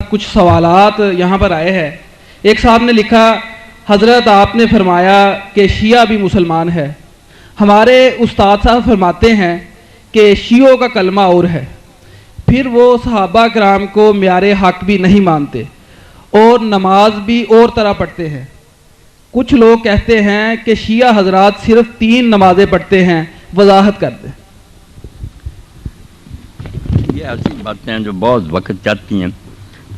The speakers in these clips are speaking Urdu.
کچھ سوالات یہاں پر آئے ہیں۔ ایک صاحب نے لکھا، حضرت آپ نے فرمایا کہ شیعہ بھی مسلمان ہے۔ ہمارے استاد صاحب فرماتے ہیں کہ شیعوں کا کلمہ اور ہے، پھر وہ صحابہ کرام کو معیار حق بھی نہیں مانتے اور نماز بھی اور طرح پڑھتے ہیں۔ کچھ لوگ کہتے ہیں کہ شیعہ حضرات صرف 3 نمازیں پڑھتے ہیں، وضاحت کر دیں۔ یہ ایسی باتیں ہیں جو بہت وقت چاہتی ہیں۔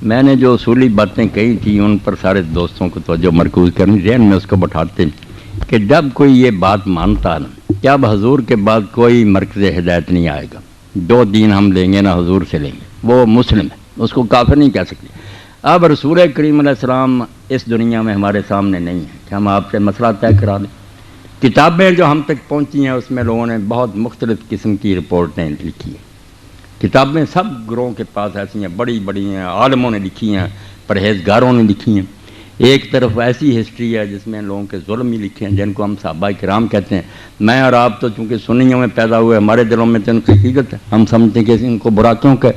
میں نے جو اصولی باتیں کہی تھی ان پر سارے دوستوں کو توجہ مرکوز کرنی، ذہن میں اس کو بٹھاتے ہیں کہ جب کوئی یہ بات مانتا نا کہ اب حضور کے بعد کوئی مرکز ہدایت نہیں آئے گا، 2 دین ہم لیں گے نہ حضور سے لیں گے، وہ مسلم ہے، اس کو کافر نہیں کہہ سکتے۔ اب رسول کریم علیہ السلام اس دنیا میں ہمارے سامنے نہیں ہے کہ ہم آپ سے مسئلہ طے کرا دیں۔ کتابیں جو ہم تک پہنچی ہیں اس میں لوگوں نے بہت مختلف قسم کی رپورٹیں لکھی ہیں۔ کتابیں سب گروہوں کے پاس ایسی ہیں، بڑی بڑی ہیں، عالموں نے لکھی ہیں، پرہیزگاروں نے لکھی ہیں۔ ایک طرف ایسی ہسٹری ہے جس میں لوگوں کے ظلم ہی لکھے ہیں جن کو ہم صحابہ کرام کہتے ہیں۔ میں اور آپ تو چونکہ سنیوں میں پیدا ہوئے، ہمارے دلوں میں تو ان کی حقیقت ہے، ہم سمجھتے ہیں کہ ان کو برا کیوں کہ،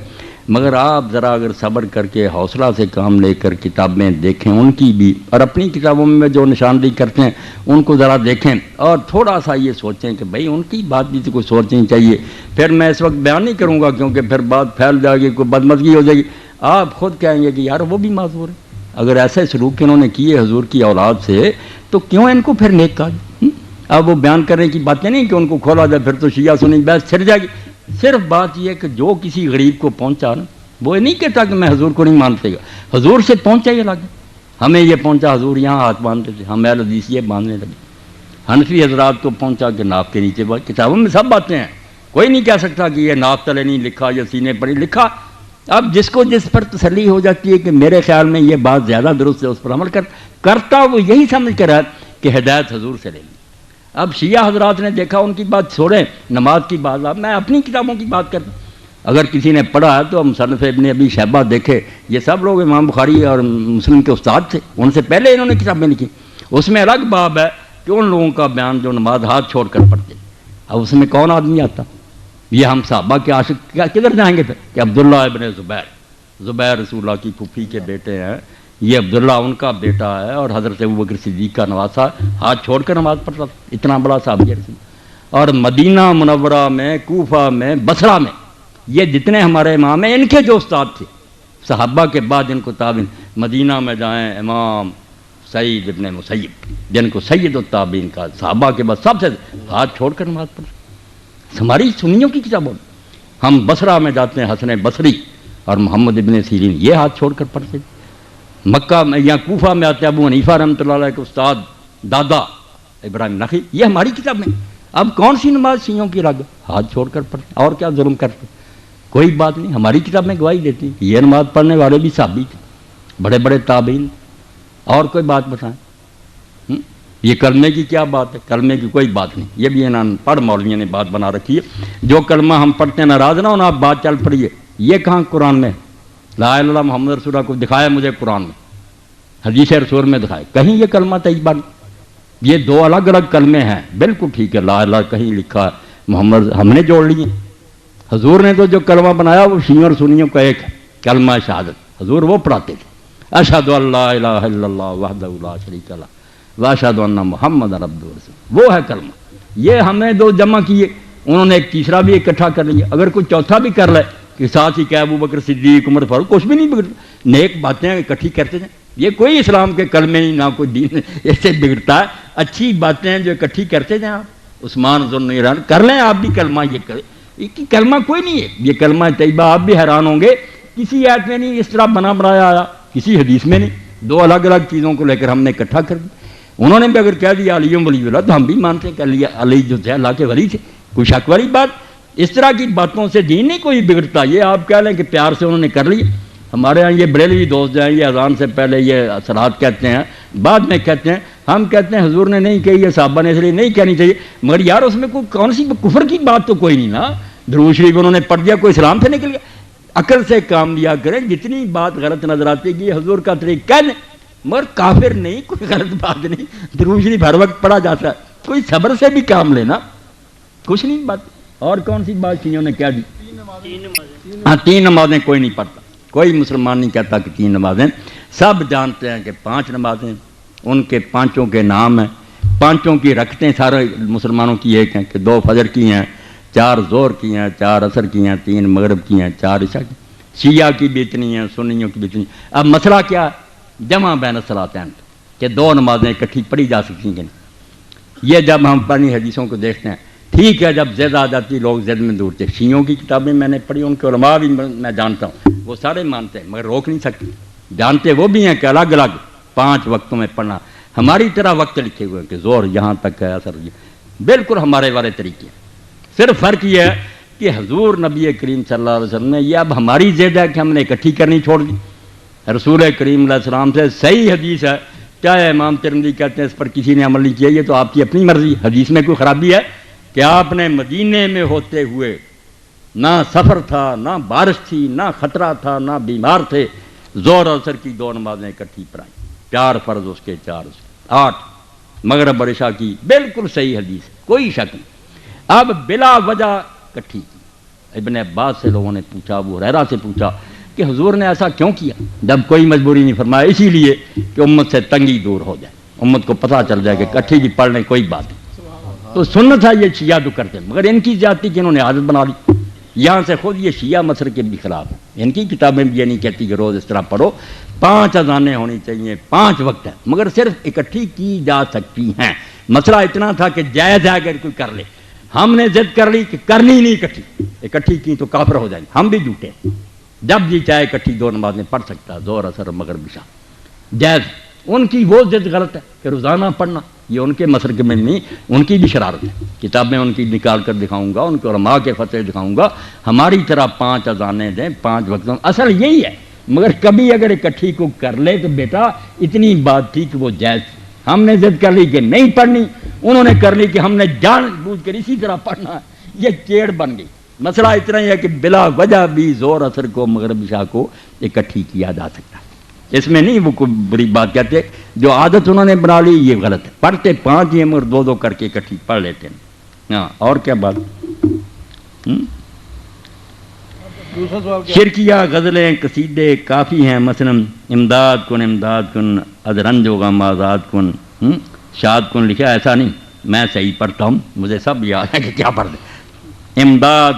مگر آپ ذرا اگر صبر کر کے حوصلہ سے کام لے کر کتابیں دیکھیں ان کی بھی، اور اپنی کتابوں میں جو نشاندہی کرتے ہیں ان کو ذرا دیکھیں اور تھوڑا سا یہ سوچیں کہ بھئی ان کی بات بھی تو کوئی سوچنی چاہیے۔ پھر میں اس وقت بیان نہیں کروں گا کیونکہ پھر بات پھیل جائے گی، کوئی بدمزگی ہو جائے گی، آپ خود کہیں گے کہ یار وہ بھی معذور ہے۔ اگر ایسے سلوک انہوں نے کیے حضور کی اولاد سے تو کیوں ان کو پھر نیک کہا جائے؟ اب وہ بیان کرنے کی باتیں نہیں کہ ان کو کھولا جائے پھر تو شیعہ سنی بحث چھڑ جائے گی۔ صرف بات یہ ہے کہ جو کسی غریب کو پہنچا نا، وہ نہیں کہتا کہ میں حضور کو نہیں مانتے گا، حضور سے پہنچا یہ لگے، ہمیں یہ پہنچا حضور یہاں ہاتھ باندھتے تھے، ہم اہل حدیث یہ باندھنے لگے۔ حنفی حضرات کو پہنچا کہ ناف کے نیچے بات، کتابوں میں سب باتیں ہیں، کوئی نہیں کہہ سکتا کہ یہ ناف تلے نہیں لکھا یا سینے پر ہی لکھا۔ اب جس کو جس پر تسلی ہو جاتی ہے کہ میرے خیال میں یہ بات زیادہ درست ہے اس پر عمل کرتا وہ یہی سمجھ کر ہے کہ ہدایت حضور سے لے لی۔ اب شیعہ حضرات نے دیکھا ان کی بات چھوڑیں، نماز کی بات، اب میں اپنی کتابوں کی بات کرتا ہوں۔ اگر کسی نے پڑھا ہے تو مصنف ابن ابی شیبہ دیکھے، یہ سب لوگ امام بخاری اور مسلم کے استاد تھے، ان سے پہلے انہوں نے کتابیں لکھی۔ اس میں الگ باب ہے کہ ان لوگوں کا بیان جو نماز ہاتھ چھوڑ کر پڑھتے، اب اس میں کون آدمی آتا؟ یہ ہم صحابہ کے عاشق کدھر جائیں گے پھر کہ عبداللہ ابن زبیر رسول اللہ کی پھوپھی کے بیٹے ہیں، یہ عبداللہ ان کا بیٹا ہے اور حضرت ابوبکر صدیق کا نواسا، ہاتھ چھوڑ کر نماز پڑھتا، اتنا بڑا صحابی رسول۔ اور مدینہ منورہ میں، کوفہ میں، بصرہ میں یہ جتنے ہمارے امام ہیں ان کے جو استاد تھے صحابہ کے بعد ان کو تابعین، مدینہ میں جائیں امام سعید ابن مسیب جن کو سید التابعین کا، صحابہ کے بعد سب سے ہاتھ چھوڑ کر نماز پڑھتے۔ ہماری سنیوں کی کتابوں میں ہم بصرہ میں جاتے ہیں، حسن بصری اور محمد ابن سیرین یہ ہاتھ چھوڑ کر پڑھتے۔ مکہ میں یا کوفہ میں آتے ابو حنیفہ رحمۃ اللہ علیہ کے استاد دادا ابراہیم نخعی، یہ ہماری کتاب میں۔ اب کون سی نماز شیعوں کی الگ ہاتھ چھوڑ کر پڑھتے اور کیا ظلم کرتے؟ کوئی بات نہیں، ہماری کتاب میں گواہی دیتی کہ یہ نماز پڑھنے والے بھی صحابی تھے، بڑے بڑے تابعین۔ اور کوئی بات بتائیں، یہ کلمے کی کیا بات ہے؟ کلمے کی کوئی بات نہیں، یہ بھی انہوں پڑھ مولویوں نے بات بنا رکھی ہے، جو کلمہ ہم پڑھتے ہیں ناراض نہ ہونا، آپ بات چل پڑیے۔ یہ کہاں قرآن میں لا الہ الا اللہ محمد رسول اللہ کو دکھایا مجھے قرآن میں، حدیث رسول میں دکھائے، کہیں یہ کلمہ طیبہ نہیں۔ یہ 2 الگ الگ کلمے ہیں، بالکل ٹھیک ہے، لا الہ کہیں لکھا ہے، محمد ہم نے جوڑ لیے۔ حضور نے تو جو کلمہ بنایا وہ شیعوں اور سنیوں کا ایک ہے، کلمہ شہادت، حضور وہ پڑھاتے تھے، اشہد ان لا الہ الا اللہ وحدہ لا شریک لہ واشہد ان محمد عبدہ ورسولہ، وہ ہے کلمہ۔ یہ ہمیں 2 جمع کیے، انہوں نے ایک تیسرا بھی اکٹھا کر لیا، اگر کوئی چوتھا بھی کر لے کہ ساتھ ہی کہ ابوبکر صدیق عمر فاروق، کچھ بھی نہیں بگڑتا، نیک باتیں اکٹھی کرتے ہیں۔ یہ کوئی اسلام کے کلمے نہیں، نہ کوئی دین اس سے بگڑتا ہے، اچھی باتیں جو اکٹھی کرتے ہیں آپ، عثمان ذوالنورین کر لیں آپ بھی کلمہ، یہ کریں، یہ کلمہ کوئی نہیں ہے، یہ کلمہ طیبہ۔ آپ بھی حیران ہوں گے کسی آیت میں نہیں اس طرح بنایا آیا، کسی حدیث میں نہیں، 2 الگ الگ چیزوں کو لے کر ہم نے اکٹھا کر دیا۔ انہوں نے بھی اگر کہہ دیا علی ولی اللہ تو ہم بھی مانتے ہیں کہ علی جو تھے اللہ کے ولی تھے، کوئی شک والی بات؟ اس طرح کی باتوں سے دین نہیں کوئی بگڑتا، یہ آپ کہہ لیں کہ پیار سے انہوں نے کر لیا۔ ہمارے ہاں یہ بریلوی دوست ہیں، یہ اذان سے پہلے یہ صلات کہتے ہیں، بعد میں کہتے ہیں، ہم کہتے ہیں حضور نے نہیں کہی، یہ صحابہ نے اس لیے نہیں کہنی چاہیے، مگر یار اس میں کوئی کون سی کفر کی بات تو کوئی نہیں نا، درود شریف انہوں نے پڑھ دیا، کوئی اسلام سے نکل گیا؟ عقل سے کام لیا کریں، جتنی بات غلط نظر آتی ہے کہ یہ حضور کا طریقہ کہہ لیں، مگر کافر نہیں، کوئی غلط بات نہیں، درود شریف ہر وقت پڑھا جاتا ہے، کوئی صبر سے بھی کام لینا، کچھ نہیں بات۔ اور کون سی بات شیعوں نے کہہ دی؟ ہاں 3 نمازیں کوئی نہیں پڑھتا، کوئی مسلمان نہیں کہتا کہ 3 نمازیں، سب جانتے ہیں کہ 5 نمازیں، ان کے 5 کے نام ہیں، 5 کی رکھتے ہیں سارے مسلمانوں کی ایک ہیں کہ 2 فجر کی ہیں، 4 ظہر کی ہیں، 4 عصر کی ہیں، 3 مغرب کی ہیں، 4 عشاء کی، شیعہ کی بھی اتنی ہیں، سنیوں کی بھی اتنی۔ اب مسئلہ کیا ہے؟ جمع بین الصلاتین، کہ 2 نمازیں اکٹھی پڑھی جا سکتی ہیں کہ نہیں۔ یہ جب ہم پرانی حدیثوں کو دیکھتے ہیں، ٹھیک ہے جب زد آ جاتی لوگ زد میں دور تھے، شیعوں کی کتابیں میں نے پڑھی، ان کے علماء بھی میں جانتا ہوں، وہ سارے مانتے ہیں مگر روک نہیں سکتے، جانتے وہ بھی ہیں کہ الگ الگ 5 وقتوں میں پڑھنا، ہماری طرح وقت لکھے ہوئے ہیں کہ زور یہاں تک ہے، اثر بالکل ہمارے والے طریقے ہیں۔ صرف فرق یہ ہے کہ حضور نبی کریم صلی اللہ علیہ وسلم نے، یہ اب ہماری ضد ہے کہ ہم نے اکٹھی کرنی چھوڑ دی۔ رسول کریم علیہ السلام سے صحیح حدیث ہے، چاہے امام ترمذی کہتے ہیں اس پر کسی نے عمل نہیں کیا، یہ تو آپ کی اپنی مرضی، حدیث میں کوئی خرابی ہے کہ آپ نے مدینے میں ہوتے ہوئے نہ سفر تھا، نہ بارش تھی، نہ خطرہ تھا، نہ بیمار تھے، ظہر اور عصر کی 2 نمازیں اکٹھی پڑھائیں، 4 فرض اس کے 4 اس کے 8 مغرب اور عشاء کی، بالکل صحیح حدیث، کوئی شک نہیں۔ اب بلا وجہ اکٹھی کی۔ ابن عباس سے لوگوں نے پوچھا، ابو ہریرہ سے پوچھا کہ حضور نے ایسا کیوں کیا؟ جب کوئی مجبوری نہیں فرمایا، اسی لیے کہ امت سے تنگی دور ہو جائے، امت کو پتہ چل جائے کہ اکٹھی کی پڑھ لیں، کوئی بات نہیں۔ تو سنت ہے یہ شیعہ جو کرتے ہیں، مگر ان کی زیادتی کہ انہوں نے عادت بنا لی، یہاں سے خود یہ شیعہ مسلک کے بھی خلاف ہے، ان کی کتابیں بھی یہ نہیں کہتی کہ روز اس طرح پڑھو، 5 اذانیں ہونی چاہیے، 5 وقت ہیں، مگر صرف اکٹھی کی جا سکتی ہیں۔ مسئلہ اتنا تھا کہ جائز ہے اگر کوئی کر لے، ہم نے ضد کر لی کہ کرنی نہیں اکٹھی کی تو کافر ہو جائیں گے، ہم بھی جھوٹے ہیں، جب جی چاہے اکٹھی 2 نمازیں پڑھ سکتا ہے، ظہر عصر مغرب عشاء جائز۔ ان کی وہ ضد غلط ہے کہ روزانہ پڑھنا، یہ ان کے مسلک میں نہیں، ان کی بھی شرارت ہے، کتابیں ان کی نکال کر دکھاؤں گا، ان کے علماء کے فتوے دکھاؤں گا، ہماری طرح 5 اذانیں دیں، 5 وقتوں، اصل یہی ہے۔ مگر کبھی اگر اکٹھی کو کر لے تو بیٹا اتنی بات تھی کہ وہ جائز تھی، ہم نے ضد کر لی کہ نہیں پڑھنی، انہوں نے کر لی کہ ہم نے جان بوجھ کر اسی طرح پڑھنا ہے، یہ چیڑ بن گئی۔ مسئلہ اتنا ہی ہے کہ بلا وجہ بھی ظہر عصر کو مغرب عشاء کو اکٹھی کیا جا سکتا ہے، اس میں نہیں وہ کوئی بری بات کہتے، جو عادت انہوں نے بنا لی یہ غلط ہے، پڑھتے 5 ہی مگر 2 کر کے اکٹھی پڑھ لیتے ہیں۔ ہاں اور کیا بات؟ شرکیہ غزلیں قصیدے کافی ہیں، مثلا امداد کن از رنج و غم آزاد کن، شاد کن لکھا، ایسا نہیں میں صحیح پڑھتا ہوں، مجھے سب یاد ہے کہ کیا پڑھ دیں۔ امداد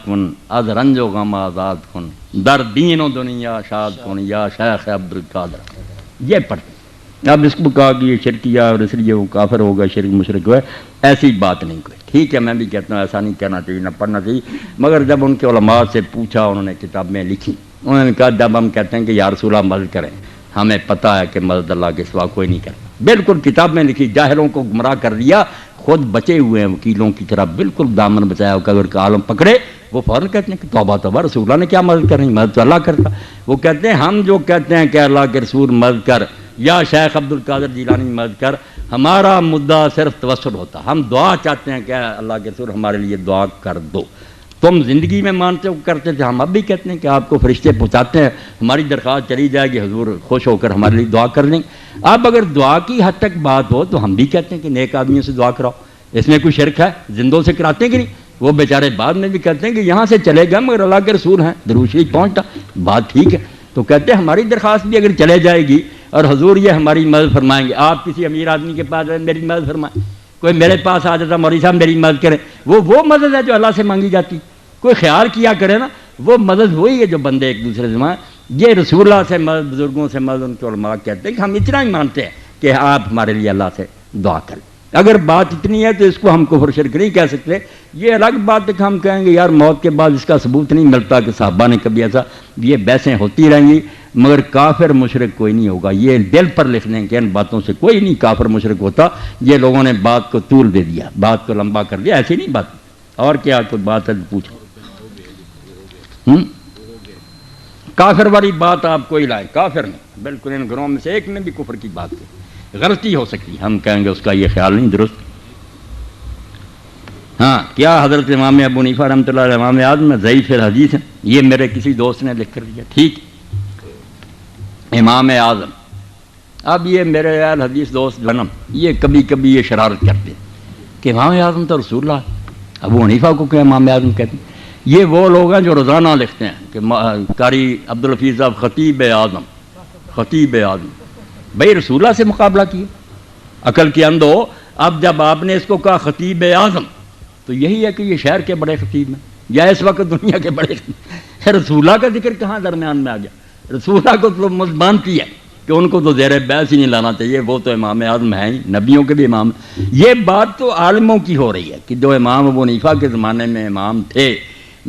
کن از رنج و غم آزاد کن، در دین و دنیا شاد کن یا شیخ عبد القادر، یہ پڑھتے۔ اب اس کو کہا کہ یہ شرکیہ اور اس لیے وہ کافر ہوگا، شرک مشرک ہوا، ایسی بات نہیں کوئی، ٹھیک ہے میں بھی کہتا ہوں ایسا نہیں کہنا چاہیے، نہ پڑھنا چاہیے، مگر جب ان کے علماء سے پوچھا، انہوں نے کتابیں لکھی، انہوں نے کہا جب ہم کہتے ہیں کہ یا رسول اللہ مدد کریں، ہمیں پتہ ہے کہ مدد اللہ کے سوا کوئی نہیں کرے، بالکل کتابیں لکھی، جاہلوں کو گمراہ کر دیا، خود بچے ہوئے ہیں وکیلوں کی طرح، بالکل دامن بچایا ہو کہ اگر عالم پکڑے وہ فوراً کہتے ہیں کہ توبہ توبہ، رسول اللہ نے کیا مدد کرنی، مدد تو اللہ کرتا۔ وہ کہتے ہیں ہم جو کہتے ہیں کہ اللہ کے رسول مدد کر یا شیخ عبد القادر جیلانی مدد کر، ہمارا مدعا صرف توسل ہوتا، ہم دعا چاہتے ہیں کہ اللہ کے رسول ہمارے لیے دعا کر دو۔ تم زندگی میں مانتے ہو کرتے تھے، ہم اب بھی کہتے ہیں کہ آپ کو فرشتے پہنچاتے ہیں، ہماری درخواست چلی جائے گی، حضور خوش ہو کر ہمارے لیے دعا کر دیں گے۔ اب اگر دعا کی حد تک بات ہو تو ہم بھی کہتے ہیں کہ نیک آدمیوں سے دعا کراؤ، اس میں کوئی شرک ہے؟ زندوں سے کراتے ہیں کہ نہیں؟ وہ بیچارے بعد میں بھی کہتے ہیں کہ یہاں سے چلے گئے مگر اللہ کے رسول ہیں، درود شریف پہنچتا، بات ٹھیک ہے، تو کہتے ہیں ہماری درخواست بھی اگر چلے جائے گی اور حضور یہ ہماری مدد فرمائیں گے، آپ کسی امیر آدمی کے پاس میری مدد فرمائیں، کوئی میرے پاس آ جاتا مولوی صاحب میری مدد کریں، وہ مدد ہے جو اللہ سے مانگی جاتی، کوئی خیال کیا کرے نا، وہ مدد وہی ہے جو بندے ایک دوسرے سے مانگیں۔ یہ رسول اللہ سے مدد، بزرگوں سے مدد، ان کے علماء کہتے ہیں کہ ہم اتنا ہی مانتے ہیں کہ آپ ہمارے لیے اللہ سے دعا کریں۔ اگر بات اتنی ہے تو اس کو ہم کفر شرک نہیں کہہ سکتے۔ یہ الگ بات ہے کہ ہم کہیں گے یار موت کے بعد اس کا ثبوت نہیں ملتا کہ صحابہ نے کبھی ایسا، یہ بحثیں ہوتی رہیں گی، مگر کافر مشرک کوئی نہیں ہوگا۔ یہ دل پر لکھ لیں کہ ان باتوں سے کوئی نہیں کافر مشرک ہوتا، یہ لوگوں نے بات کو طول دے دیا، بات کو لمبا کر دیا، ایسی نہیں بات۔ اور کیا کوئی بات ہے پوچھو؟ کافر والی بات آپ کوئی لائیں، کافر نہیں، بالکل ان گھروں میں سے ایک میں بھی کفر کی بات ہے، غلطی ہو سکتی، ہم کہیں گے اس کا یہ خیال نہیں درست۔ ہاں کیا حضرت امام ابو حنیفہ رحمۃ اللہ علیہ امام اعظم ضعیف الحدیث ہیں؟ یہ میرے کسی دوست نے لکھ کر دیا، ٹھیک امام اعظم۔ اب یہ میرے اہل حدیث دوست جنم یہ کبھی کبھی یہ شرارت کرتے ہیں کہ امام اعظم تو رسول اللہ، ابو حنیفہ کو کہ امام اعظم کہتے ہیں، یہ وہ لوگ ہیں جو روزانہ لکھتے ہیں کہ قاری عبدالحفیظ صاحب خطیب اعظم بھائی رسول اللہ سے مقابلہ کیا، عقل کے اندھو۔ اب جب آپ نے اس کو کہا خطیب اعظم تو یہی ہے کہ یہ شہر کے بڑے خطیب ہیں یا اس وقت دنیا کے بڑے خطیب۔ رسول اللہ کا ذکر کہاں درمیان میں آ گیا؟ رسول اللہ کو تو مانتی ہے کہ ان کو تو زیر بحث ہی نہیں لانا چاہیے، وہ تو امام اعظم ہیں ہی، نبیوں کے بھی امام۔ یہ بات تو عالموں کی ہو رہی ہے کہ جو امام ابو حنیفہ کے زمانے میں امام تھے،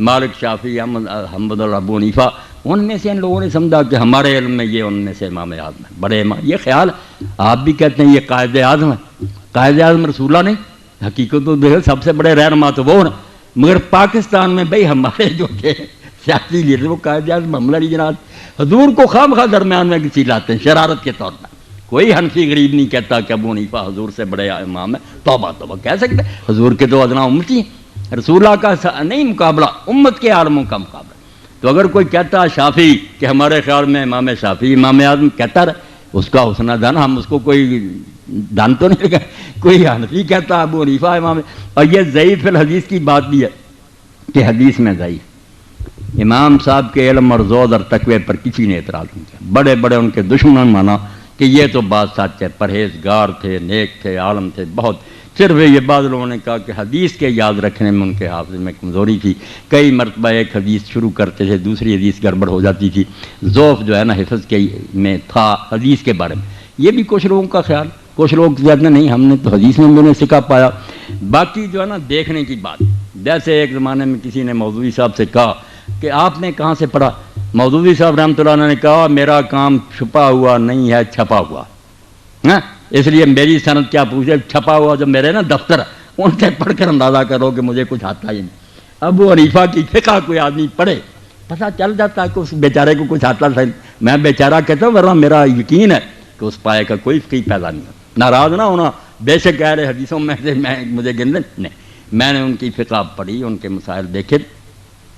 مالک، شافعی، احمد، حنبل اور ابو حنیفہ، ان میں سے ان لوگوں نے سمجھا کہ ہمارے علم میں یہ ان میں سے امام اعظم ہے، بڑے امام۔ یہ خیال آپ بھی کہتے ہیں یہ قائد اعظم ہے، قائد اعظم رسول اللہ نہیں، حقیقت تو دیکھو سب سے بڑے رہنما تو وہ ہیں، مگر پاکستان میں بھائی ہمارے جو تھے سیاسی لیڈر وہ قائد اعظم حملہ نہیں جناب، حضور کو خام خواہ درمیان میں کسی لاتے ہیں شرارت کے طور پر۔ کوئی حنفی غریب نہیں کہتا کہ ابو حنیفہ حضور سے بڑے امام ہیں، توبہ توبہ کہہ سکتے، حضور کے تو ادنا امتی ہیں، رسول اللہ کا نہیں مقابلہ، امت کے عالموں کا مقابلہ۔ تو اگر کوئی کہتا شافعی کہ ہمارے خیال میں امام شافعی امام اعظم کہتا رہے، اس کا حسنہ دان، ہم اس کو کوئی دان تو نہیں لگا۔ کوئی حنفی کہتا ابو حنیفہ امام، اور یہ ضعیف الحدیث کی بات بھی ہے کہ حدیث میں ضعیف امام صاحب کے علم اور زود اور تقوی پر کسی نے اعتراض نہیں کیا، بڑے بڑے ان کے دشمنوں نے مانا کہ یہ تو بات سچ ہے، پرہیزگار تھے، نیک تھے، عالم تھے بہت، صرف یہ بعض لوگوں نے کہا کہ حدیث کے یاد رکھنے میں ان کے حافظ میں کمزوری تھی، کئی مرتبہ ایک حدیث شروع کرتے تھے دوسری حدیث گڑبڑ ہو جاتی تھی، ذوف جو ہے نا حفظ کے میں تھا حدیث کے بارے میں۔ یہ بھی کچھ لوگوں کا خیال، کچھ لوگ زیادہ نہیں، ہم نے تو حدیث میں بھی انہیں سکھا پایا۔ باقی جو ہے نا دیکھنے کی بات، جیسے ایک زمانے میں کسی نے مودودی صاحب سے کہا کہ آپ نے کہاں سے پڑھا؟ مودودی صاحب رحمۃ اللہ نے کہا میرا کام چھپا ہوا نہیں ہے، چھپا ہوا، اس لیے میری سند کیا پوچھے، چھپا ہوا جو میرے نا دفتر ان سے پڑھ کر اندازہ کرو کہ مجھے کچھ آتا ہی نہیں۔ ابو حنیفہ کی فقہ کوئی آدمی پڑھے پتہ چل جاتا ہے کہ اس بیچارے کو کچھ آتا ہے۔ میں بیچارہ کہتا ہوں ورنہ میرا یقین ہے کہ اس پائے کا کوئی فقہ پیدا نہیں ہوتا۔ ناراض نہ ہونا، بے شک کہہ رہے حدیثوں میں سے مجھے گن نہیں، میں نے ان کی فقہ پڑھی، ان کے مسائل دیکھے،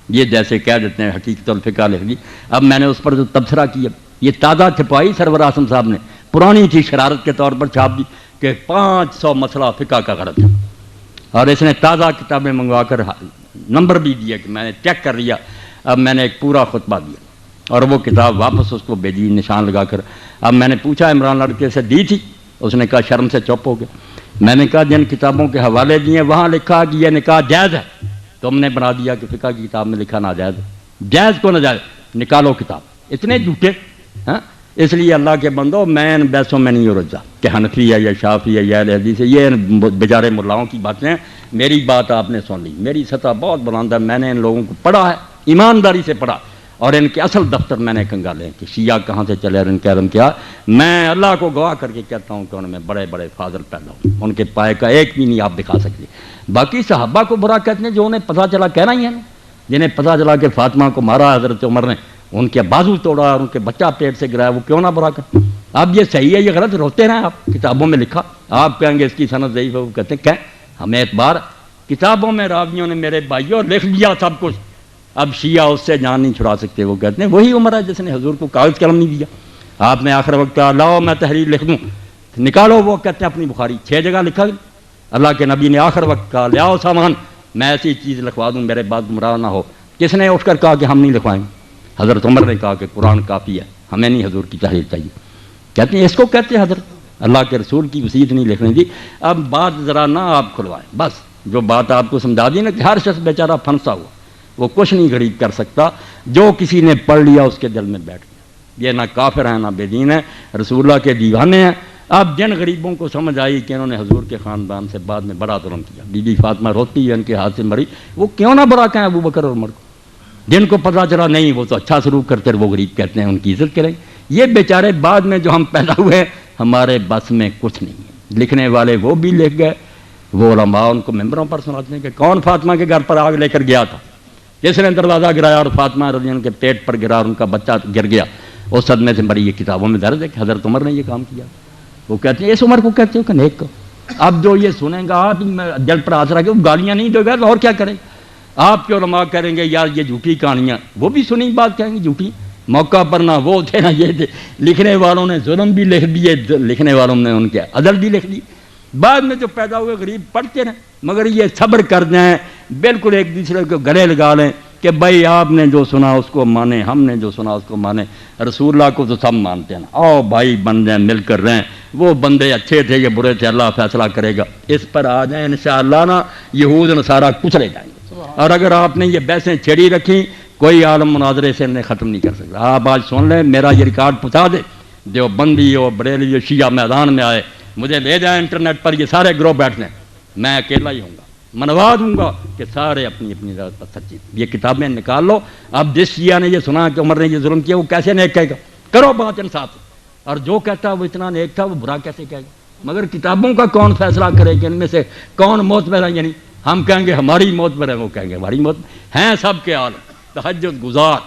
یہ جیسے کہہ دیتے ہیں حقیقت الفقہ لکھ لی، اب میں نے اس پر جو تبصرہ کیا، یہ تازہ چھپائی سرور اعظم صاحب نے، پرانی تھی شرارت کے طور پر چھاپ دی کہ 500 مسئلہ فقہ کا غلط ہے، اور اس نے تازہ کتابیں منگوا کر نمبر بھی دیا کہ میں نے چیک کر لیا۔ اب میں نے ایک پورا خطبہ دیا اور وہ کتاب واپس اس کو بھیجی نشان لگا کر۔ اب میں نے پوچھا عمران لڑکے سے دی تھی، اس نے کہا شرم سے چپ ہو گیا۔ میں نے کہا جن کتابوں کے حوالے دیے وہاں لکھا کہ یہ نکاح جائز ہے، تم نے بنا دیا کہ فقہ کی کتاب میں لکھا ناجائز ہے، جائز کو ناجائز، نکالو کتاب۔ اتنے جھوٹے، ہاں۔ اس لیے اللہ کے بندو میں ان بحثوں میں نہیں رجا کہ حنفی ہے یا شافعی ہے یا اہل حدیث ہے، یہ بیچارے ملاؤں کی باتیں ہیں۔ میری بات آپ نے سن لی، میری سطح بہت بلند ہے، میں نے ان لوگوں کو پڑھا ہے، ایمانداری سے پڑھا، اور ان کے اصل دفتر میں نے کنگالے کہ شیعہ کہاں سے چلے اور ان کے علم کیا۔ میں اللہ کو گواہ کر کے کہتا ہوں کہ ان میں بڑے بڑے فاضل پیدا ہوں، ان کے پائے کا ایک بھی نہیں آپ دکھا سکتے۔ باقی صحابہ کو برا کہتے ہیں جو انہیں پتہ چلا، کہنا ہی ہے نا، جنہیں پتہ چلا کہ فاطمہ کو مارا حضرت عمر نے، ان کے بازو توڑا اور ان کے بچہ پیٹ سے گرایا، وہ کیوں نہ برا کریں؟ اب یہ صحیح ہے یہ غلط، روتے رہیں آپ، کتابوں میں لکھا، آپ کہیں گے اس کی سند ضعیف ہے، وہ کہتے ہیں کہ ہمیں اعتبار، کتابوں میں راویوں نے میرے بھائیوں لکھ لیا سب کچھ، اب شیعہ اس سے جان نہیں چھڑا سکتے۔ وہ کہتے ہیں وہی عمر ہے جس نے حضور کو کاغذ قلم نہیں دیا، آپ نے آخر وقت کہا لاؤ میں تحریر لکھ دوں، نکالو، وہ کہتے ہیں اپنی بخاری 6 جگہ لکھا گیا۔ اللہ کے نبی نے آخر وقت کہا لے آؤ سامان، میں ایسی چیز لکھوا دوں میرے بعد گمراہ نہ ہو۔ کس نے اٹھ کر کہا کہ ہم نہیں لکھوائیں گے؟ حضرت عمر نے کہا کہ قرآن کافی ہے، ہمیں نہیں حضور کی تحریر چاہیے۔ کہتے ہیں اس کو کہتے ہیں حضرت اللہ کے رسول کی وصیت نہیں لکھنے دی۔ اب بات ذرا نہ آپ کھلوائیں، بس جو بات آپ کو سمجھا دی نا کہ ہر شخص بیچارہ پھنسا ہوا، وہ کچھ نہیں غریب کر سکتا، جو کسی نے پڑھ لیا اس کے دل میں بیٹھ گیا۔ یہ نہ کافر ہیں نہ بے دین ہیں، رسول اللہ کے دیوانے ہیں۔ اب جن غریبوں کو سمجھ آئی کہ انہوں نے حضور کے خاندان سے بعد میں بڑا ظلم کیا، بی بی فاطمہ روتی ہے ان کے ہاتھ سے مری، وہ کیوں نہ برا کہیں ابو بکر اور عمر کو؟ جن کو پتہ چلا نہیں وہ تو اچھا سلوک کرتے، وہ غریب کہتے ہیں ان کی عزت کریں۔ یہ بیچارے بعد میں جو ہم پیدا ہوئے ہمارے بس میں کچھ نہیں ہے، لکھنے والے وہ بھی لکھ گئے، وہ علماء ان کو ممبروں پر سناتے ہیں کہ کون فاطمہ کے گھر پر آگ لے کر گیا تھا، جس نے دروازہ گرایا اور فاطمہ رضی اللہ عنہا کے پیٹ پر گرا اور ان کا بچہ گر گیا، اس صدمے سے مری۔ یہ کتابوں میں درج ہے کہ حضرت عمر نے یہ کام کیا۔ وہ کہتے ہیں اس عمر کو کہتے ہو کہ نیک کو؟ اب جو یہ سنیں گا آپ دل پر آسرا کہ وہ گالیاں نہیں دے گا تو اور کیا کریں؟ آپ کے علماء کریں گے یار یہ جھوٹی کہانیاں، وہ بھی سنی بات کہیں گے جھوٹی، موقع پر نہ وہ تھے نہ یہ تھے، لکھنے والوں نے ظلم بھی لکھ دیے، لکھنے والوں نے ان کے عدل بھی لکھ دی، بعد میں جو پیدا ہوئے غریب پڑھتے رہیں، مگر یہ صبر کر جائیں، بالکل ایک دوسرے کو گلے لگا لیں کہ بھائی آپ نے جو سنا اس کو مانے، ہم نے جو سنا اس کو مانے. رسول اللہ کو تو سب مانتے ہیں نا. آؤ بھائی بن جائیں، مل کر رہیں. وہ بندے اچھے تھے یہ برے تھے، اللہ فیصلہ کرے گا. اس پر آ جائیں انشاءاللہ نا، یہود نصارہ کچلے جائیں گے. اور اگر آپ نے یہ بحثیں چھڑی رکھی، کوئی عالم مناظرے سے انہیں ختم نہیں کر سکتا. آپ آج سن لیں، میرا یہ ریکارڈ پہنچا دے. دیوبندی ہو، بریلوی ہو، شیعہ میدان میں آئے، مجھے لے جائیں انٹرنیٹ پر، یہ سارے گروہ بیٹھنے، میں اکیلا ہی ہوں گا. منوا دوں گا کہ سارے اپنی اپنی ذات پر سچی. یہ کتابیں نکال لو. اب جس شیعہ نے یہ سنا کہ عمر نے یہ ظلم کیا، وہ کیسے نیک کہے گا؟ کرو بات انصاف. اور جو کہتا ہے وہ اتنا نیک تھا، وہ برا کیسے کہے گا؟ مگر کتابوں کا کون فیصلہ کرے کہ ان میں سے کون موت پر ہے؟ یعنی ہم کہیں گے ہماری موت پر ہے، وہ کہیں گے ہماری موت ہیں. سب کے عالم، تہجد گزار،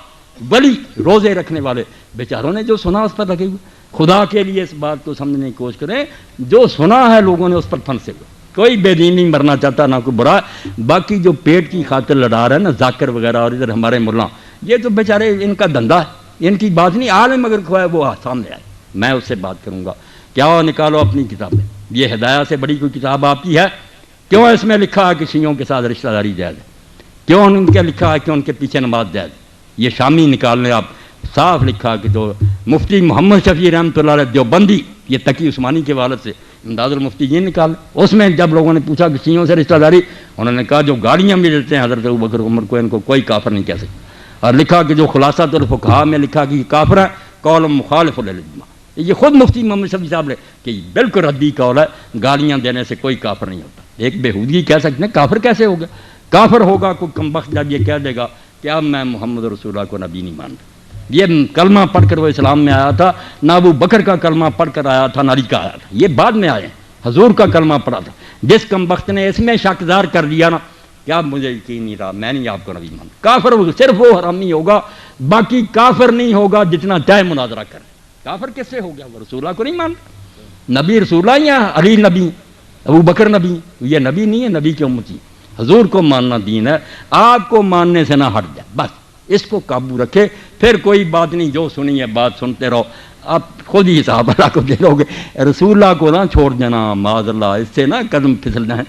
ولی، روزے رکھنے والے بیچاروں نے جو سنا اس پر لگے ہوئے. خدا کے لیے اس بات کو سمجھنے کی کوشش کریں، جو سنا ہے لوگوں نے اس پر پھنسے ہوئے. کوئی بے دین نہیں مرنا چاہتا، نہ کوئی برا. باقی جو پیٹ کی خاطر لڑا رہا ہے نا، ذاکر وغیرہ اور ادھر ہمارے ملا، یہ تو بیچارے ان کا دھندا ہے، ان کی بات نہیں. عالم اگر کھوائے وہ سامنے آئے، میں اس سے بات کروں گا. کیا نکالو اپنی کتابیں. یہ ہدایت سے بڑی کوئی کتاب آپ کی ہے؟ کیوں اس میں لکھا ہے کہ شیعوں کے ساتھ رشتہ داری جائز ہے؟ کیوں ان کے لکھا ہے کہ ان کے پیچھے نماز جائز؟ یہ شامی نکال لیں آپ. صاف لکھا کہ جو مفتی محمد شفیع رحمۃ اللہ علیہ دیوبندی، یہ تقی عثمانی کے والد سے امداد المفتی یہ نکال. اس میں جب لوگوں نے پوچھا کہ شیعوں سے رشتہ داری، انہوں نے کہا جو گالیاں بھی دیتے ہیں حضرت ابوبکر عمر کو، ان کو کوئی کافر نہیں کہہ سکتا. اور لکھا کہ جو خلاصۃ الفقہاء میں لکھا کہ یہ کافر ہے، قول مخالف للاجماع. یہ خود مفتی محمد شفیع صاحب نے کہ یہ بالکل ردی قول ہے، گالیاں دینے سے کوئی کافر نہیں ہوتا. ایک بےہودگی کہہ سکتے ہیں کافر کیسے ہوگا؟ کافر ہوگا کوئی کمبخت جب یہ کہہ دے گا کہ اب میں محمد رسول اللہ کو نبی نہیں مانتا. یہ کلمہ پڑھ کر وہ اسلام میں آیا تھا، نہ ابو بکر کا کلمہ پڑھ کر آیا تھا، نہ علی کا آیا تھا. یہ بعد میں آئے، حضور کا کلمہ پڑھا تھا. جس کمبخت نے اس میں شکدار کر دیا نا کہ اب مجھے یقین نہیں رہا، میں نہیں آپ کو نبی مانتا. کافر صرف وہ حرامی ہوگا، باقی کافر نہیں ہوگا جتنا چاہے مناظرہ کرے. کافر کس سے ہو گیا؟ وہ رسول اللہ کو نہیں مانتا. نبی رسول اللہ یا علی نبی، ابو بکر نبی، یہ نبی نہیں ہے، نبی کی امتی. حضور کو ماننا دین ہے. آپ کو ماننے سے نہ ہٹ جائے، بس اس کو قابو رکھے. پھر کوئی بات نہیں، جو سنی ہے بات سنتے رہو. آپ خود ہی حساب اللہ کو دے دو گے. رسول اللہ کو نہ چھوڑ دینا معاذ اللہ، اس سے نہ قدم پھسل جائیں.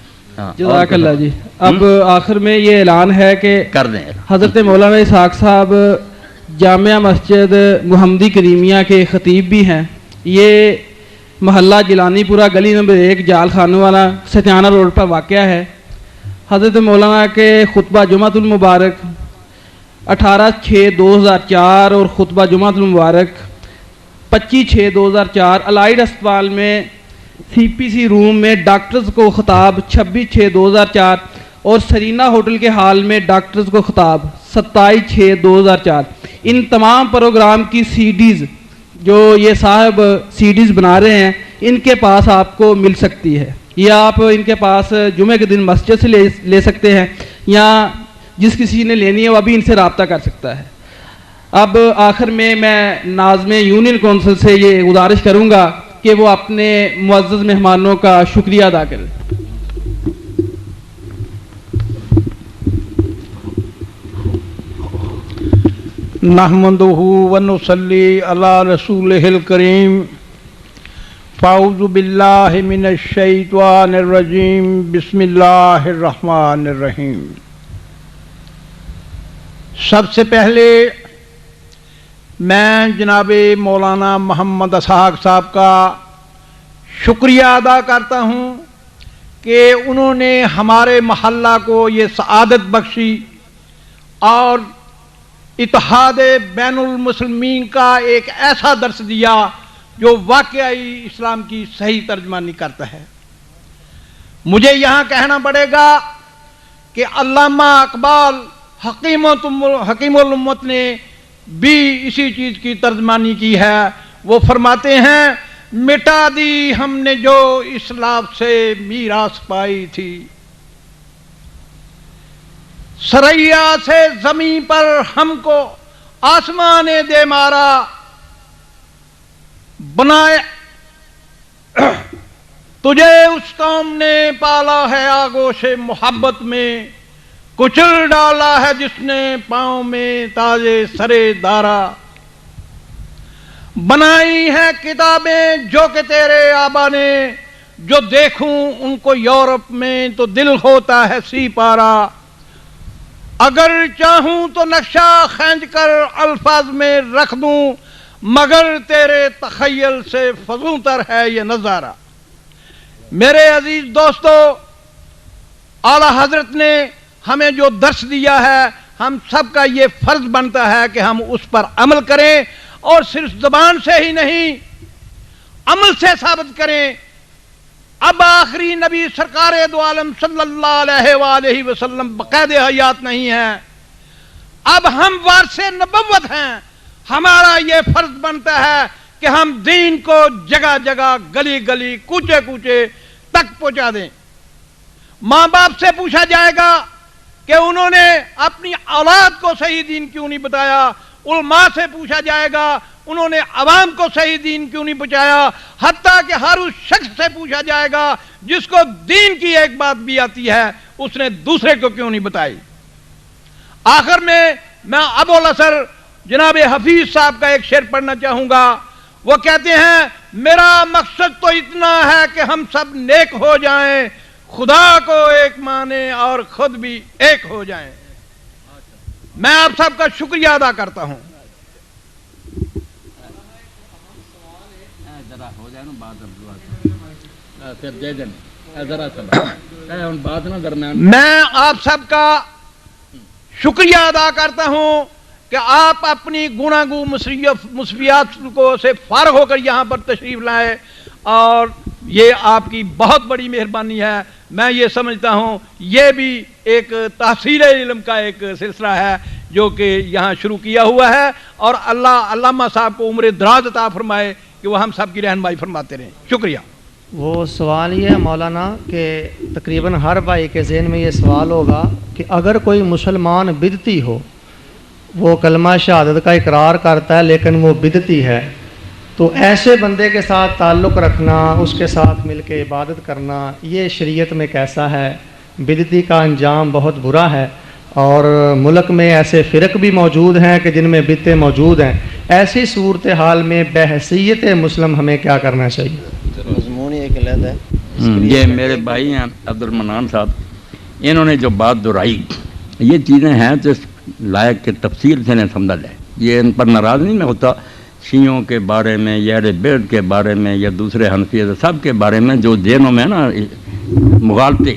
جزاک اللہ جی. اب آخر میں یہ اعلان ہے کہ کر دیں. حضرت مولانا اسحاق صاحب جامعہ مسجد محمدی کریمیہ کے خطیب بھی ہیں. یہ محلہ جیلانی پورہ گلی نمبر 1 جال خانوں والا ستیانہ روڈ پر واقع ہے. حضرت مولانا کے خطبہ جمعۃ المبارک 18/6/2004 اور خطبہ جمعۃ المبارک 25/6/2004 الائڈ اسپتال میں CPC روم میں ڈاکٹرز کو خطاب 26/6/2004 اور سرینا ہوٹل کے ہال میں ڈاکٹرز کو خطاب 27/6/2004. ان تمام پروگرام کی CDs جو یہ صاحب CDs بنا رہے ہیں ان کے پاس آپ کو مل سکتی ہے، یا آپ ان کے پاس جمعہ کے دن مسجد سے لے سکتے ہیں، یا جس کسی نے لینی ہے وہ ابھی ان سے رابطہ کر سکتا ہے. اب آخر میں ناظم یونین کونسل سے یہ گزارش کروں گا کہ وہ اپنے معزز مہمانوں کا شکریہ ادا کریں. نحمدہ ونصلی علی رسولہ الکریم. فاعوذ باللہ من الشیطان الرجیم. بسم اللہ الرحمن الرحیم. سب سے پہلے میں جناب مولانا محمد اسحاق صاحب کا شکریہ ادا کرتا ہوں کہ انہوں نے ہمارے محلہ کو یہ سعادت بخشی اور اتحاد بین المسلمین کا ایک ایسا درس دیا جو واقعی اسلام کی صحیح ترجمانی کرتا ہے. مجھے یہاں کہنا پڑے گا کہ علامہ اقبال حکیم الامت نے بھی اسی چیز کی ترجمانی کی ہے. وہ فرماتے ہیں مٹا دی ہم نے جو اسلاف سے میراث پائی تھی، سریا سے زمین پر ہم کو آسمان دے مارا، بنائے تجھے اس قوم نے پالا ہے آگوش محبت میں، کچل ڈالا ہے جس نے پاؤں میں تاجے سرے دارا. بنائی ہیں کتابیں جو کہ تیرے آبا نے، جو دیکھوں ان کو یورپ میں تو دل ہوتا ہے سی پارا. اگر چاہوں تو نقشہ کھینچ کر الفاظ میں رکھ دوں، مگر تیرے تخیل سے فزوں تر ہے یہ نظارہ۔ میرے عزیز دوستو، اعلیٰ حضرت نے ہمیں جو درس دیا ہے، ہم سب کا یہ فرض بنتا ہے کہ ہم اس پر عمل کریں، اور صرف زبان سے ہی نہیں، عمل سے ثابت کریں۔ اب آخری نبی سرکار دو عالم صلی اللہ علیہ وآلہ وسلم بقید حیات نہیں ہے، اب ہم وارث نبوت ہیں۔ ہمارا یہ فرض بنتا ہے کہ ہم دین کو جگہ جگہ، گلی گلی، کوچے کوچے تک پہنچا دیں۔ ماں باپ سے پوچھا جائے گا کہ انہوں نے اپنی اولاد کو صحیح دین کیوں نہیں بتایا، علماء سے پوچھا جائے گا انہوں نے عوام کو صحیح دین کیوں نہیں بچایا، حتیٰ کہ ہر اس شخص سے پوچھا جائے گا جس کو دین کی ایک بات بھی آتی ہے، اس نے دوسرے کو کیوں نہیں بتائی۔ آخر میں ابو الاسر جناب حفیظ صاحب کا ایک شعر پڑھنا چاہوں گا۔ وہ کہتے ہیں، میرا مقصد تو اتنا ہے کہ ہم سب نیک ہو جائیں، خدا کو ایک مانے اور خود بھی ایک ہو جائیں۔ میں آپ سب کا شکریہ ادا کرتا ہوں۔ میں آپ سب کا شکریہ ادا کرتا ہوں کہ آپ اپنی گناگو مصیبات کو سے فارغ ہو کر یہاں پر تشریف لائے، اور یہ آپ کی بہت بڑی مہربانی ہے۔ میں یہ سمجھتا ہوں یہ بھی ایک تحصیل علم کا ایک سلسلہ ہے جو کہ یہاں شروع کیا ہوا ہے، اور اللہ علامہ صاحب کو عمر دراز عطا فرمائے کہ وہ ہم سب کی رہنمائی فرماتے رہیں۔ شکریہ۔ وہ سوال یہ ہے مولانا کہ تقریباً ہر بھائی کے ذہن میں یہ سوال ہوگا کہ اگر کوئی مسلمان بدعتی ہو، وہ کلمہ شہادت کا اقرار کرتا ہے لیکن وہ بدعتی ہے، تو ایسے بندے کے ساتھ تعلق رکھنا، اس کے ساتھ مل کے عبادت کرنا، یہ شریعت میں کیسا ہے؟ بدعتی کا انجام بہت برا ہے، اور ملک میں ایسے فرق بھی موجود ہیں کہ جن میں بدعتیں موجود ہیں۔ ایسی صورتحال میں بحیثیت مسلم ہمیں کیا کرنا چاہیے؟ مضمون ایک علیحدہ ہے۔ یہ میرے بھائی ہیں عبد المنان صاحب، انہوں نے جو بات دہرائی، یہ چیزیں ہیں تو اس لائق کے تفصیل سے نہیں سمجھا جائے۔ یہ ان پر ناراض نہیں میں ہوتا، شیعوں کے بارے میں یا اہل بیت کے بارے میں یا دوسرے حنفی سب کے بارے میں جو ذہنوں میں نا مغالطے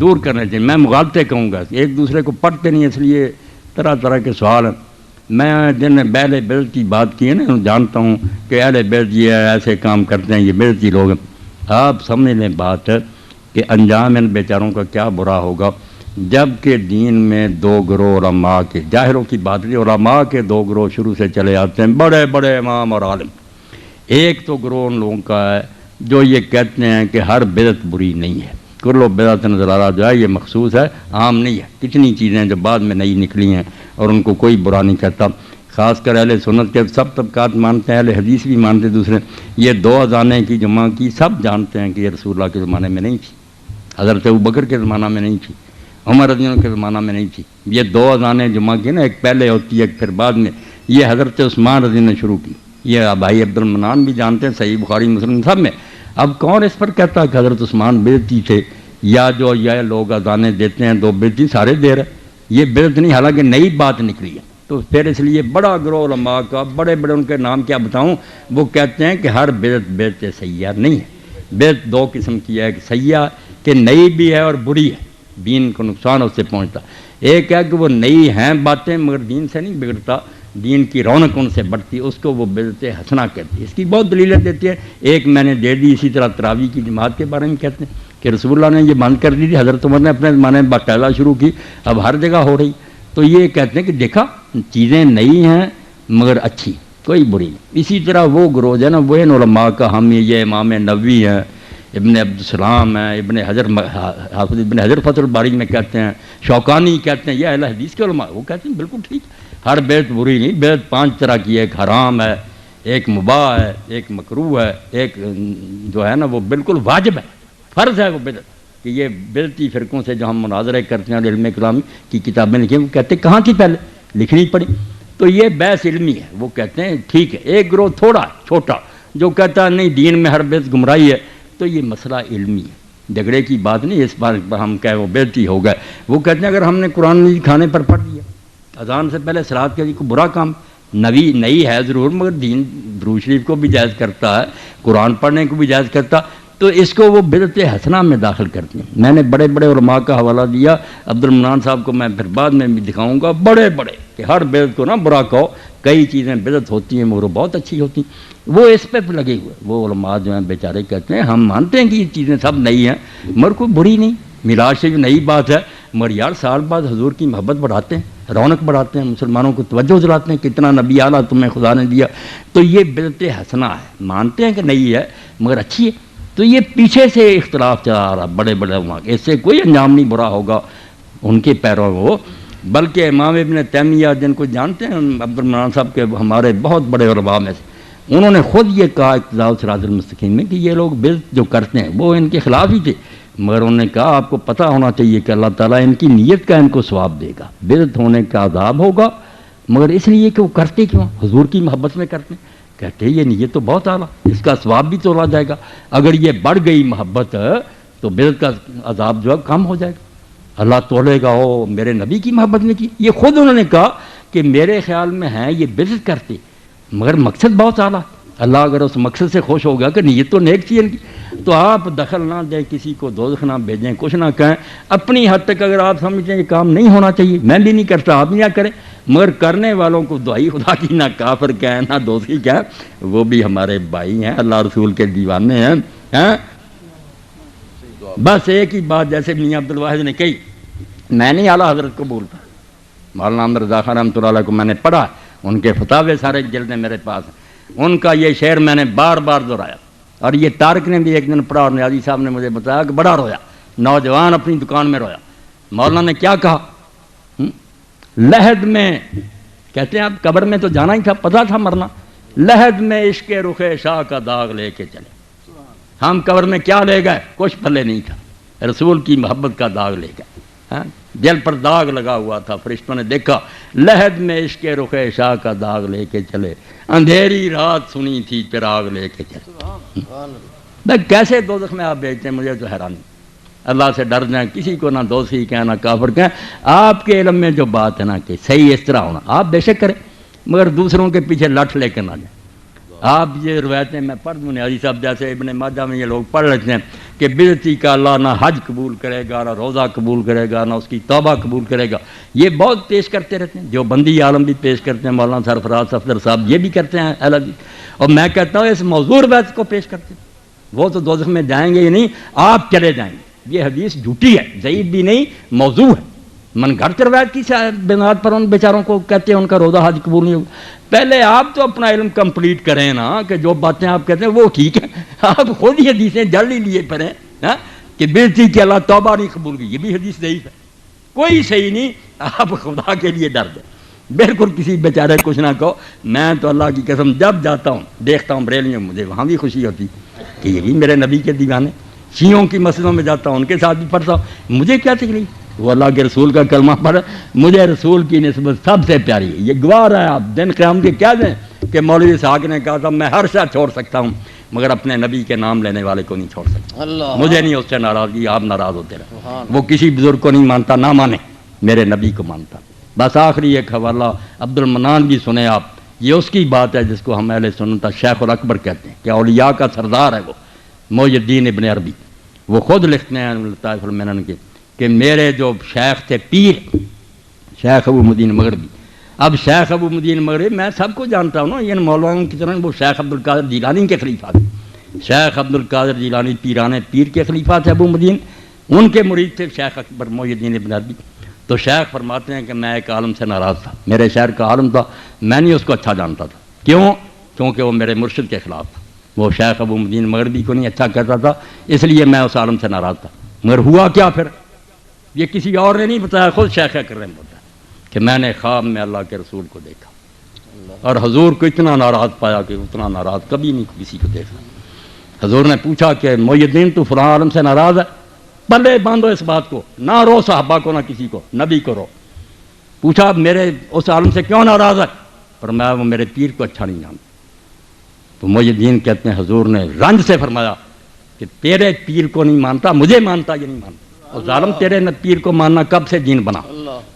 دور کرنے چاہیے۔ میں مغالطے کہوں گا، ایک دوسرے کو پڑھتے نہیں، اس لیے طرح طرح کے سوال ہیں۔ میں جن نے اہل بیت کی بات کی ہے نا، جانتا ہوں کہ اہل بیت یہ ایسے کام کرتے ہیں، یہ بیتی لوگ ہیں۔ آپ سمجھ لیں بات ہے کہ انجام ان بیچاروں کا کیا برا ہوگا، جب کہ دین میں دو گروہ علماء کے، ظاہروں کی بات نہیں، علماء کے دو گروہ شروع سے چلے آتے ہیں، بڑے بڑے امام اور عالم۔ ایک تو گروہ ان لوگوں کا ہے جو یہ کہتے ہیں کہ ہر بدعت بری نہیں ہے، کل بدعت نظرارہ جو ہے یہ مخصوص ہے، عام نہیں ہے۔ کتنی چیزیں جو بعد میں نئی نکلی ہیں اور ان کو کوئی برا نہیں کہتا۔ خاص کر اہل سنت کے سب طبقات مانتے ہیں، اہل حدیث بھی مانتے دوسرے۔ یہ دو اذانیں کی جمع کی سب جانتے ہیں کہ یہ رسول اللہ کے زمانے میں نہیں تھی، حضرت ابوبکر کے زمانہ میں نہیں تھی، عمر رضی اللہ عنہ کے زمانہ میں نہیں تھی۔ یہ دو اذانیں جمع کی نا، ایک پہلے ہوتی ہے ایک پھر بعد میں، یہ حضرت عثمان رضی اللہ نے شروع کی۔ یہ بھائی عبد المنان بھی جانتے ہیں، صحیح بخاری مسلم سب میں۔ اب کون اس پر کہتا ہے کہ حضرت عثمان بدعتی تھے، یا جو یہ لوگ اذانیں دیتے ہیں دو بدعتی سارے دے رہے، یہ بدعت نہیں، حالانکہ نئی بات نکلی ہے۔ تو پھر اس لیے بڑا گروہ علماء کا، بڑے بڑے ان کے نام کیا بتاؤں، وہ کہتے ہیں کہ ہر بدعت بدعت سیاح نہیں ہے۔ بدعت دو قسم کی ہے، کہ سیاح کہ نئی بھی ہے اور بری ہے، دین کو نقصان اس سے پہنچتا۔ ایک ہے کہ وہ نئی ہیں باتیں مگر دین سے نہیں بگڑتا، دین کی رونق ان سے بڑھتی، اس کو وہ بدعت حسنہ کہتی ہے۔ اس کی بہت دلیلیں دیتی ہے، ایک میں نے دے دی۔ اسی طرح تراویح کی جماعت کے بارے میں کہتے ہیں کہ رسول اللہ نے یہ بند کر دی تھی، حضرت عمر نے اپنے زمانے میں باقاعدہ شروع کی، اب ہر جگہ ہو رہی۔ تو یہ کہتے ہیں کہ دیکھا چیزیں نئی ہیں مگر اچھی، کوئی بری نہیں۔ اسی طرح وہ گروہ ہے نا، وہ ان علماء کا حامی، یہ امام نووی ہیں، ابن عبدالسلام ہیں، ابن حجر، حافظ ابن حجر فتح الباری میں کہتے ہیں، شوکانی کہتے ہیں، یہ اہل حدیث کے علماء، وہ کہتے ہیں بالکل ٹھیک، ہر بیت بری نہیں، بیت 5 طرح کی ہے، ایک حرام ہے، ایک مباح ہے، ایک مکروہ ہے، ایک جو ہے نا وہ بالکل واجب ہے، فرض ہے وہ بدعت۔ کہ یہ بدعتی فرقوں سے جو ہم مناظرے کرتے ہیں، علم کلام کی کتابیں لکھی ہیں، وہ کہتے ہیں کہاں تھی پہلے، لکھنی پڑی۔ تو یہ بحث علمی ہے، وہ کہتے ہیں ٹھیک ہے۔ ایک گروہ تھوڑا چھوٹا جو کہتا ہے نہیں دین میں ہر بدعت گمراہی ہے، تو یہ مسئلہ علمی ہے، جھگڑے کی بات نہیں، اس بار ہم کہے وہ بیٹی ہو گئے. وہ کہتے ہیں اگر ہم نے قرآن مجید کھانے پر پڑھ لیا، اذان سے پہلے صلوات کے کوئی برا کام نئی ہے ضرور، مگر دین درود شریف کو بھی جائز کرتا ہے، قرآن پڑھنے کو بھی جائز کرتا، تو اس کو وہ بدعت حسنہ میں داخل کرتے ہیں. میں نے بڑے بڑے علماء کا حوالہ دیا، عبد المنان صاحب کو میں پھر بعد میں بھی دکھاؤں گا، بڑے بڑے کہ ہر بدعت کو نہ برا کہو، کئی چیزیں بدعت ہوتی ہیں مگر وہ بہت اچھی ہوتی ہیں. وہ اس پہ لگے ہوئے وہ علماء جو ہیں بیچارے کہتے ہیں ہم مانتے ہیں کہ یہ چیزیں سب نئی ہیں مگر کوئی بری نہیں، میلاد شریف نئی بات ہے، مگر یار سال بعد حضور کی محبت بڑھاتے ہیں، رونق بڑھاتے ہیں، مسلمانوں کو توجہ دلاتے ہیں، کتنا نبی اعلیٰ تمہیں خدا نے دیا. تو یہ بدعت حسنہ ہے، مانتے ہیں کہ نئی ہے مگر اچھی ہے. تو یہ پیچھے سے اختلاف چلا آ رہا، بڑے بڑے علماء، اس سے کوئی انجام نہیں برا ہوگا ان کے پیروں کو. بلکہ امام ابن تیمیہ جن کو جانتے ہیں عبد المنان صاحب کے ہمارے بہت بڑے علماء میں سے، انہوں نے خود یہ کہا اقتداء الصراط المستقیم میں کہ یہ لوگ بدعت جو کرتے ہیں وہ ان کے خلاف ہی تھے، مگر انہوں نے کہا آپ کو پتہ ہونا چاہیے کہ اللہ تعالیٰ ان کی نیت کا ان کو ثواب دے گا، بدعت ہونے کا عذاب ہوگا مگر اس لیے کہ وہ کرتے کیوں، حضور کی محبت میں کرتے ہیں. کہتے ہیں یہ نیت تو بہت اعلیٰ، اس کا ثواب بھی تولا جائے گا، اگر یہ بڑھ گئی محبت تو بدعت کا عذاب جو ہے کم ہو جائے گا، اللہ تولے گا او میرے نبی کی محبت میں کی. یہ خود انہوں نے کہا کہ میرے خیال میں ہیں یہ بدعت کرتے مگر مقصد بہت اعلیٰ، اللہ اگر اس مقصد سے خوش ہو گیا کہ نیت تو نیک تھی ان کی، تو آپ دخل نہ دیں، کسی کو دوزخ نہ بھیجیں، کچھ نہ کہیں. اپنی حد تک اگر آپ سمجھتے ہیں یہ کام نہیں ہونا چاہیے، میں بھی نہیں کرتا، آپ بھی نہ کریں، مگر کرنے والوں کو دعائی خدا کی نہ کافر کہیں نہ دوزخی کہیں، وہ بھی ہمارے بھائی ہیں، اللہ رسول کے دیوانے ہیں. بس ایک ہی بات جیسے میاں عبد الواحد نے کہی، میں نہیں اعلیٰ حضرت کو بولتا، مولانا احمد رضا خان رحمۃ اللہ علیہ کو میں نے پڑھا، ان کے فتاوے سارے جلدیں میرے پاس ہیں، ان کا یہ شعر میں نے بار بار دہرایا، اور یہ طارق نے بھی ایک دن پڑھا اور نیازی صاحب نے مجھے بتایا کہ بڑا رویا، نوجوان اپنی دکان میں رویا. مولانا نے کیا کہا، لحد میں کہتے ہیں اب قبر میں تو جانا ہی تھا، پتہ تھا مرنا، لحد میں عشق رخ شاہ کا داغ لے کے چلے. ہم قبر میں کیا لے گئے، کچھ پلے نہیں تھا، رسول کی محبت کا داغ لے گئے. دل پر داغ لگا ہوا تھا، فرشتوں نے دیکھا، لحد میں عشق رخ شاہ کا داغ لے کے چلے، اندھیری رات سنی تھی چراغ لے کے چلے. کیسے دوزخ میں آپ بھیجتے ہیں، مجھے تو حیرانی. اللہ سے ڈر جائیں، کسی کو نہ دوزخی کہیں نہ کافر کہیں. آپ کے علم میں جو بات ہے نا کہ صحیح اس طرح ہونا، آپ بے شک کریں مگر دوسروں کے پیچھے لٹ لے کے نہ جائیں. آپ یہ روایتیں میں پڑھ دوں، نیازی صاحب جیسے ابن ماجہ میں یہ لوگ پڑھ لیتے ہیں کہ بدعتی کا اللہ نہ حج قبول کرے گا، نہ روزہ قبول کرے گا، نہ اس کی توبہ قبول کرے گا. یہ بہت پیش کرتے رہتے ہیں، جو بندی عالم بھی پیش کرتے ہیں، مولانا سرفراز صفدر صاحب یہ بھی کرتے ہیں اہل حدیث. اور میں کہتا ہوں اس موضوع روایت کو پیش کرتے ہیں، وہ تو دوزخ میں جائیں گے ہی نہیں، آپ چلے جائیں گے. یہ حدیث جھوٹی ہے، ضعیف بھی نہیں، موضوع ہے. من گھڑت روایت کی بنیاد پر ان بیچاروں کو کہتے ہیں ان کا روزہ حج قبول نہیں ہوگا. پہلے آپ تو اپنا علم کمپلیٹ کریں نا، کہ جو باتیں آپ کہتے ہیں وہ ٹھیک ہے، آپ خود ہی حدیثیں جڑ ہی لیے پڑھیں کہ بدعتی کہ اللہ توبہ نہیں قبول کی، یہ بھی حدیث ضعیف ہے، کوئی صحیح نہیں. آپ خدا کے لیے ڈر دیں، بالکل کسی بیچارے کچھ نہ کہو. میں تو اللہ کی قسم جب جاتا ہوں دیکھتا ہوں بریلیوں میں، مجھے وہاں بھی خوشی ہوتی کہ یہ بھی میرے نبی کے دیوانے. شیعوں کی مسجدوں میں جاتا ہوں، ان کے ساتھ بھی پڑھتا ہوں، مجھے کیا تکلیف، وہ اللہ کے رسول کا کلمہ پڑھ، مجھے رسول کی نسبت سب سے پیاری ہے. یہ گواہ ہے آپ دن قیامت کے کیا دیں کہ مولوی اسحاق نے کہا تھا میں ہر شے چھوڑ سکتا ہوں مگر اپنے نبی کے نام لینے والے کو نہیں چھوڑ سکتا. مجھے نہیں اس سے ناراضگی، آپ ناراض ہوتے رہے. وہ کسی بزرگ کو نہیں مانتا، نہ مانے، میرے نبی کو مانتا. بس آخری ایک حوالہ عبد المنان بھی سنیں آپ، یہ اس کی بات ہے جس کو ہم اہل سنت شیخ الاکبر کہتے ہیں کہ اولیاء کا سردار ہے وہ محی الدین ابن عربی. وہ خود لکھتے ہیں لطائف المنن کے کہ میرے جو شیخ تھے پیر شیخ ابو مدین مغربی. اب شیخ ابو مدین مغربی میں سب کو جانتا ہوں نا، یہ مولانا کی طرح وہ شیخ عبد القادر جیلانی کے خلیفہ تھے. شیخ عبد القادر جیلانی پیران پیر کے خلیفہ تھے ابو مدین، ان کے مرید تھے شیخ اکبر محی الدین ابن عربی. تو شیخ فرماتے ہیں کہ میں ایک عالم سے ناراض تھا، میرے شہر کا عالم تھا، میں نہیں اس کو اچھا جانتا تھا. کیوں؟ کیونکہ وہ میرے مرشد کے خلاف تھا. وہ شیخ ابو مدین مغربی کو نہیں اچھا کہتا تھا، اس لیے میں اس عالم سے ناراض تھا. مگر ہوا کیا پھر، یہ کسی اور نے نہیں بتایا، خود شیخ اکرم نے بتایا کہ میں نے خواب میں اللہ کے رسول کو دیکھا اور حضور کو اتنا ناراض پایا کہ اتنا ناراض کبھی نہیں کسی کو دیکھا. حضور نے پوچھا کہ محی الدین تو فلاں عالم سے ناراض ہے، پلے باندھو اس بات کو، نہ رو صحابہ کو نہ کسی کو، نبی کو رو. پوچھا میرے اس عالم سے کیوں ناراض ہے، فرمایا وہ میرے پیر کو اچھا نہیں جانتا. تو محی الدین کہتے ہیں حضور نے رنج سے فرمایا کہ تیرے پیر کو نہیں مانتا، مجھے مانتا یہ نہیں مانتا، اور ظالم تیرے پیر کو ماننا کب سے دین بنا،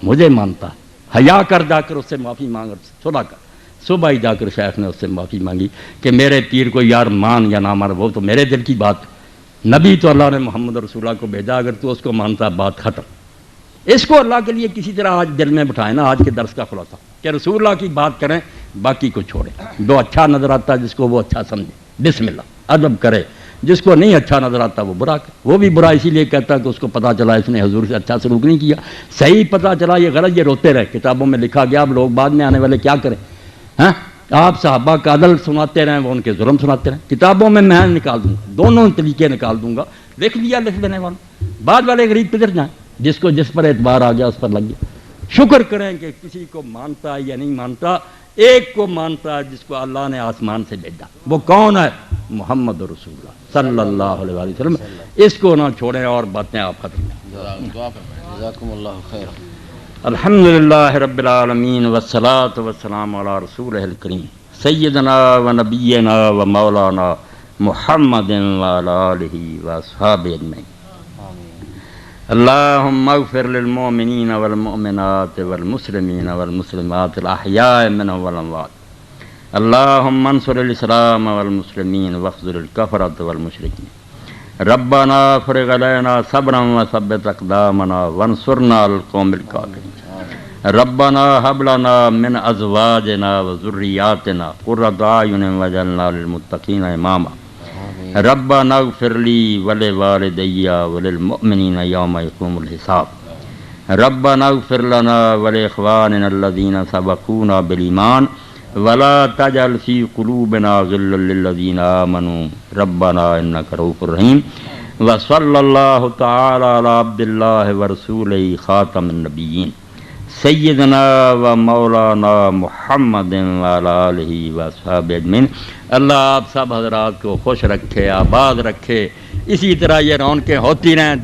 مجھے مانتا، حیا کر جا کر اس سے معافی مانگ، صلح کر۔ صبح ہی جا کر شیخ نے اس سے معافی مانگی کہ میرے پیر کو یار مان یا نہ مان، وہ تو میرے دل کی بات، نبی تو اللہ نے محمد رسول اللہ کو بھیجا، اگر تو اس کو مانتا بات ختم۔ اس کو اللہ کے لیے کسی طرح آج دل میں بٹھائیں نا، آج کے درس کا خلاصہ کہ رسول اللہ کی بات کریں، باقی کو چھوڑیں۔ جو اچھا نظر آتا ہے جس کو وہ اچھا سمجھے، بسم اللہ ادب کرے، جس کو نہیں اچھا نظر آتا وہ برا کرے۔ وہ بھی برا اسی لیے کہتا ہے کہ اس کو پتہ چلا اس نے حضور سے اچھا سلوک نہیں کیا، صحیح پتہ چلا یہ غلط، یہ روتے رہے۔ کتابوں میں لکھا گیا، اب لوگ بعد میں آنے والے کیا کریں، ہاں آپ صحابہ کا عدل سناتے رہیں، وہ ان کے ظلم سناتے رہیں۔ کتابوں میں نکال دوں گا، دونوں طریقے نکال دوں گا، لکھ لیا لکھ دینے والا، بعد والے غریب کدھر جائیں، جس کو جس پر اعتبار آ گیا اس پر لگ گیا۔ شکر کریں کہ کسی کو مانتا ہے یا نہیں مانتا، ایک کو مانتا ہے جس کو اللہ نے آسمان سے بھیجا، وہ کون ہے؟ محمد رسول اللہ صلی اللہ علیہ وسلم۔ اس کو نہ چھوڑیں اور باتیں آپ ختم کریں۔ جزاکم اللہ خیر۔ الحمدللہ رب العالمین والصلاة والسلام علی رسولہ الکریم سیدنا و نبینا و مولانا محمد وعلی آلہ واصحابہ اجمعین۔ اللہم اغفر للمؤمنین والمؤمنات والمسلمین والمسلمات الاحیاء منهم والاموات۔ اللہم انصر الاسلام والمسلمین واخذل الکفرۃ والمشرکین۔ ربنا افرغ علینا صبرا وثبت اقدامنا وانصرنا على القوم الکافرین۔ ربنا هب لنا من ازواجنا وذریاتنا قرۃ اعین واجعلنا للمتقین اماما۔ ربنا اغفر لی ولوالدی وللمؤمنین یوم یقوم الحساب۔ ربنا اغفر لنا ولاخواننا الذین سبقونا بالایمان ولا تجعل فی قلوبنا غلا للذین آمنوا ربنا انک رؤوف رحیم۔ وصلی اللہ تعالی علی عبد اللہ ورسولہ خاتم النبیین سیدنا و مولانا محمد وعلی آلہ واصحابہ اجمعین۔ اللہ آپ سب حضرات کو خوش رکھے، آباد رکھے، اسی طرح یہ رونقیں ہوتی رہیں۔